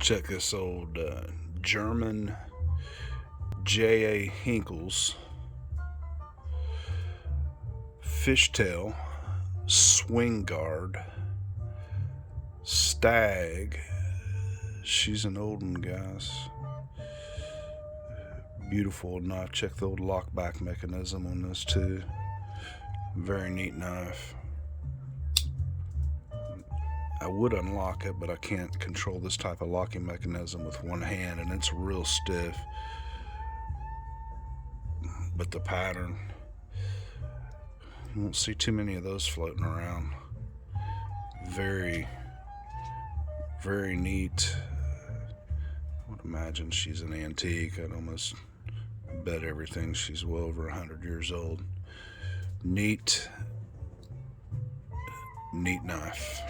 Check this old German J.A. Henckels fishtail swing guard Stag. She's an old one, guys. Beautiful knife. Check the old lockback mechanism on this too. Very neat knife. I would unlock it, but I can't control this type of locking mechanism with one hand, and it's real stiff. But the pattern, you won't see too many of those floating around. Very, very neat. I would imagine she's an antique. I'd almost bet everything she's well over 100 years old. Neat knife.